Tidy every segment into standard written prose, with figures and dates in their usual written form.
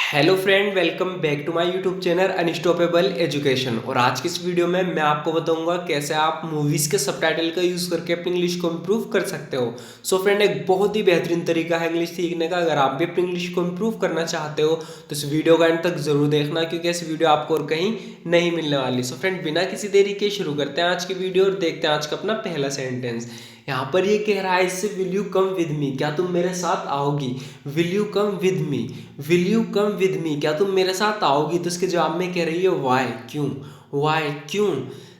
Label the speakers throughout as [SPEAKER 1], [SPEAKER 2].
[SPEAKER 1] Hello friend, welcome back to my YouTube channel unstoppable education. और आज की इस वीडियो में मैं आपको बताऊंगा कैसे आप मूवीज़ के सबटाइटल का यूज़ करके अपनी इंग्लिश को इम्प्रूव कर सकते हो। सो फ्रेंड, एक बहुत ही बेहतरीन तरीका है इंग्लिश सीखने का। अगर आप भी अपनी इंग्लिश को इम्प्रूव करना चाहते हो तो इस वीडियो का एंड तक जरूर देखना, क्योंकि इस वीडियो आपको और कहीं नहीं मिलने वाली। सो फ्रेंड, बिना किसी देरी के शुरू करते हैं आज की वीडियो और देखते हैं आज का अपना पहला सेंटेंस। यहाँ पर ये कह रहा है इससे, will you come with me, क्या तुम मेरे साथ आओगी। Will you come with me, will you come with me, क्या तुम मेरे साथ आओगी। तो इसके जवाब में कह रही है वाई, क्यों। वाई, क्यों।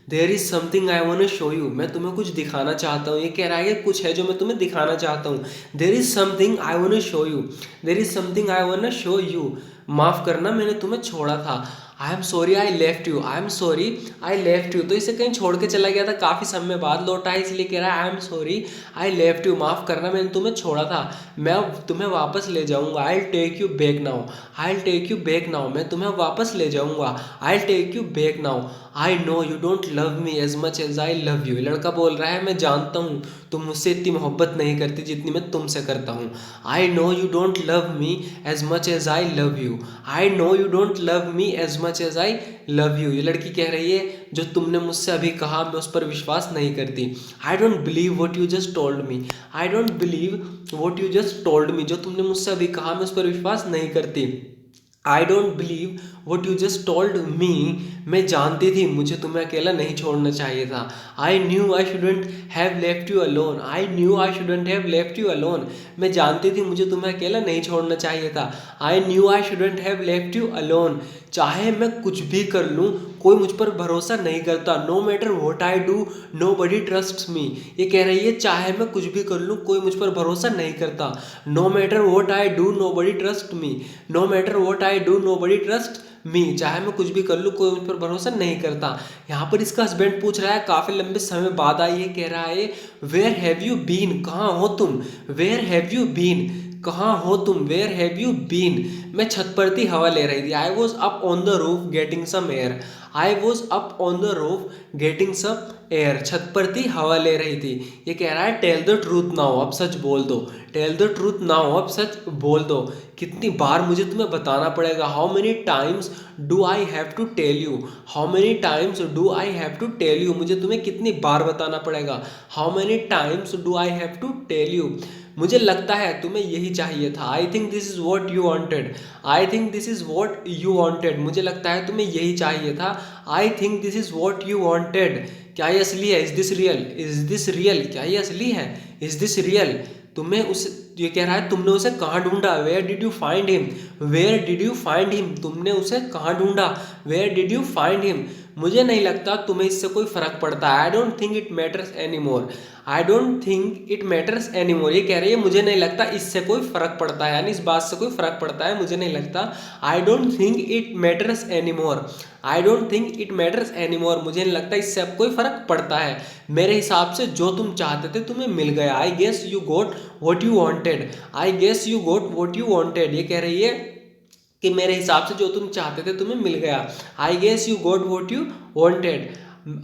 [SPEAKER 1] There is something I want to show you, मैं तुम्हें कुछ दिखाना चाहता हूँ। ये कह रहा है कि कुछ है जो मैं तुम्हें दिखाना चाहता हूँ। There is something I want to show you, there is something I want to show you. माफ करना, मैंने तुम्हें छोड़ा था। I am sorry I left you, I am sorry I left you. तो इसे कहीं छोड़ के चला गया था, काफ़ी समय बाद लौटा है, इसलिए कह रहा है I am sorry I left you, माफ़ करना मैंने तुम्हें छोड़ा था, मैं अब तुम्हें वापस ले जाऊंगा। I take you back now, I take you back now, मैं तुम्हें वापस ले जाऊंगा। I take you back now. I know you don't love me as much as I love you. लड़का बोल रहा है, मैं जानता हूँ तुम मुझसे इतनी मोहब्बत नहीं करती जितनी मैं तुमसे करता हूँ। I know you don't love me as much as I love you, I know you don't love me as much as I love you. ये लड़की कह रही है, जो तुमने मुझसे अभी कहा मैं उस पर विश्वास नहीं करती। I don't believe what you just told me, I don't believe what you just told me, जो तुमने मुझसे अभी कहा मैं उस पर विश्वास नहीं करती। I don't believe what you just told me, मैं जानती थी मुझे तुम्हें अकेला नहीं छोड़ना चाहिए था। I knew I shouldn't have left you alone, I knew I shouldn't have left you alone, मैं जानती थी मुझे तुम्हें अकेला नहीं छोड़ना चाहिए था। I knew I shouldn't have left you alone, चाहे मैं कुछ भी कर लूँ कोई मुझ पर भरोसा नहीं करता। No matter what I do nobody trust me. ये कह रही है, चाहे मैं कुछ भी कर लूँ कोई मुझ पर भरोसा नहीं करता। No matter what I do nobody trust me, no matter what I do nobody trust me, चाहे मैं कुछ भी कर लूँ कोई मुझ पर भरोसा नहीं करता। यहाँ पर इसका हस्बैंड पूछ रहा है, काफ़ी लंबे समय बाद आई है, कह रहा है वेयर हैव यू बीन, कहाँ हो तुम। वेयर हैव यू बीन, कहाँ हो तुम। वेयर हैव यू बीन, मैं छत पर थी, हवा ले रही थी। I was up on the roof getting some air, I was up on the roof getting some air, छत पर थी, हवा ले रही थी। ये कह रहा है टेल द ट्रूथ नाउ, अब सच बोल दो। टेल द ट्रूथ नाउ, अब सच बोल दो। कितनी बार मुझे तुम्हें बताना पड़ेगा। How many times do I have to tell you, how many times do I have to tell you, मुझे तुम्हें कितनी बार बताना पड़ेगा। How many times do I have to tell you, मुझे लगता है तुम्हें यही चाहिए था। I think this is what you wanted, I think this is what you wanted, मुझे लगता है तुम्हें यही चाहिए था। I think this is what you wanted, क्या ये असली है। Is this real, is this real, क्या ये असली है। इज दिस रियल, तुम्हें उस, ये कह रहा है तुमने उसे कहाँ ढूंढा। Where did you find him, where did you find him, तुमने उसे कहाँ ढूंढा। Where did you find him, मुझे नहीं लगता तुम्हें इससे कोई फर्क पड़ता है। I don't think it matters any more, I don't think it matters any more, ये कह रही है मुझे नहीं लगता इससे कोई फर्क पड़ता है, यानी इस बात से कोई फर्क पड़ता है, मुझे नहीं लगता। आई don't think it matters any more, I don't think it matters any मोर, मुझे नहीं लगता इससे अब कोई फर्क पड़ता है। मेरे हिसाब से जो तुम चाहते थे तुम्हें मिल गया। I guess you got what you wanted, I guess you got what you wanted, ये कह रही है कि मेरे हिसाब से जो तुम चाहते थे तुम्हें मिल गया। I guess you got what you wanted,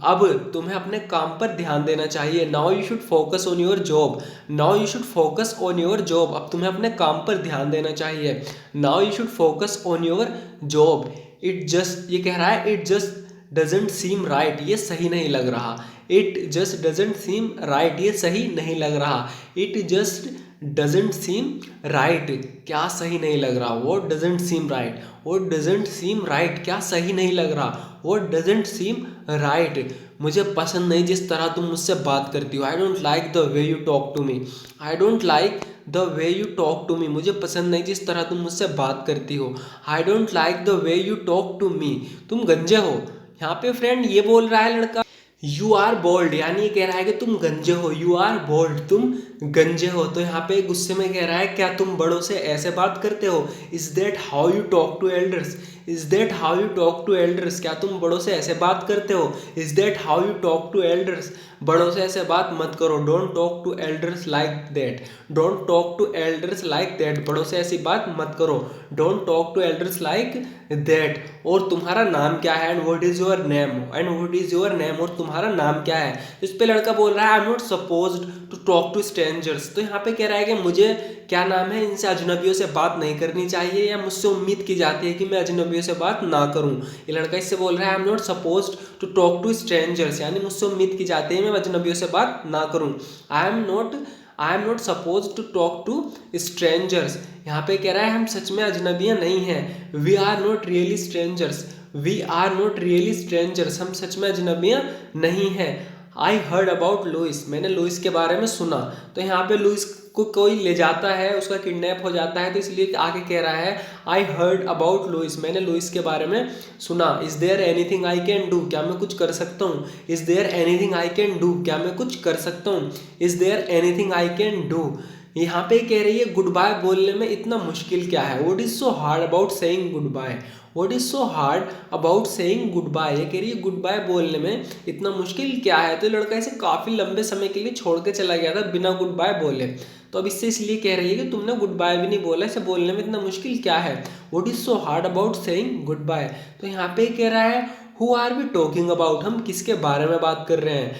[SPEAKER 1] अब तुम्हें अपने काम पर ध्यान देना चाहिए। Now you should focus on your job, now you should focus on your job, अब तुम्हें अपने काम पर ध्यान देना चाहिए। Now you should focus on your job. It just, ये कह रहा है it just doesn't seem right, ये सही नहीं लग रहा। It just doesn't seem right, ये सही नहीं लग रहा। It just doesn't seem right, क्या सही नहीं लग रहा। What doesn't seem right, what doesn't seem right, क्या सही नहीं लग रहा। वॉट डजेंट सीम राइट, मुझे पसंद नहीं जिस तरह तुम मुझसे बात करती हो। I don't like the way you talk to me, I don't like the way you talk to me, मुझे पसंद नहीं जिस तरह तुम मुझसे बात करती हो। I don't like the way you talk to me, तुम गंजे हो। यहाँ पे फ्रेंड ये बोल रहा है लड़का, यू आर बोल्ड, यानी ये कह रहा है कि तुम गंजे हो। यू आर बोल्ड, तुम गंजे हो। तो यहाँ पे गुस्से में कह रहा है, क्या तुम बड़ों से ऐसे बात करते हो। Is that how you talk to elders, is that how you talk to elders, क्या तुम बड़ों से ऐसे बात करते हो। Is that how you talk to elders, बड़ों से ऐसे बात मत करो। Don't talk to elders like that. Don't talk to elders like that, बड़ों से ऐसी बात मत करो। Don't talk to elders like that. और तुम्हारा नाम क्या है? And what is your name. And what is your name, और तुम्हारा नाम क्या है? इस पे लड़का बोल रहा है I am not supposed to talk to strangers. तो यहाँ पे कह रहा है कि मुझे क्या नाम है, इनसे अजनबियों से बात नहीं करनी चाहिए, या मुझसे उम्मीद की जाती है कि मैं अजनबियों से बात ना करूं। ये लड़का इससे बोल रहा है I am not supposed to talk to strangers, यानी मुझसे उम्मीद की जाती है मैं अजनबियों से बात ना करूं। I am not supposed to talk to strangers. यहाँ पे कह रहा है हम सच में अजनबियाँ नहीं हैं। We are not really strangers. We are not really strangers, हम सच में अजनबियाँ नहीं हैं। आई हर्ड अबाउट लुइस, मैंने लुइस के बारे में सुना। तो यहाँ पे लुइस को कोई ले जाता है, उसका किडनैप हो जाता है, तो इसलिए आगे कह रहा है आई हर्ड अबाउट लुइस, मैंने लुइस के बारे में सुना। Is there anything I can do, क्या मैं कुछ कर सकता हूँ? Is there anything I can do, क्या मैं कुछ कर सकता हूँ? Is there anything I can do. यहाँ पे कह रही है गुड बाय बोलने में इतना मुश्किल क्या है? What is so hard about saying goodbye. What is so hard about saying goodbye. ये कह रही है गुड बाय बोलने में इतना मुश्किल क्या है? तो लड़का इसे काफी लंबे समय के लिए छोड़ के चला गया था बिना गुड बाय बोले। तो अब इससे इसलिए कह रही है कि तुमने गुड बाय भी नहीं बोला, इसे बोलने में इतना मुश्किल क्या है? What is so hard about saying goodbye. तो यहाँ पे कह रहा है who are we talking about, हम किसके बारे में बात कर रहे हैं?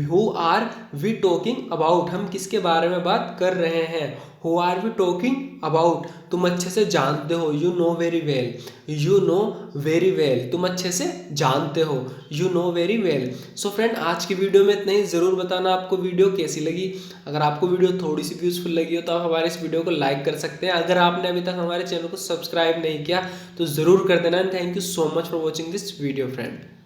[SPEAKER 1] Who are we talking about, हम किसके बारे में बात कर रहे हैं? Who are we talking about, तुम अच्छे से जानते हो। You know very well, you know very well, तुम अच्छे से जानते हो। You know very well. So friend, आज की वीडियो में इतना ही। ज़रूर बताना आपको वीडियो कैसी लगी। अगर आपको वीडियो थोड़ी सी भी यूजफुल लगी हो तो आप हमारे इस वीडियो को लाइक कर सकते हैं। अगर आपने अभी तक हमारे चैनल को सब्सक्राइब नहीं किया तो ज़रूर कर देना। And thank you so much for watching this video friend.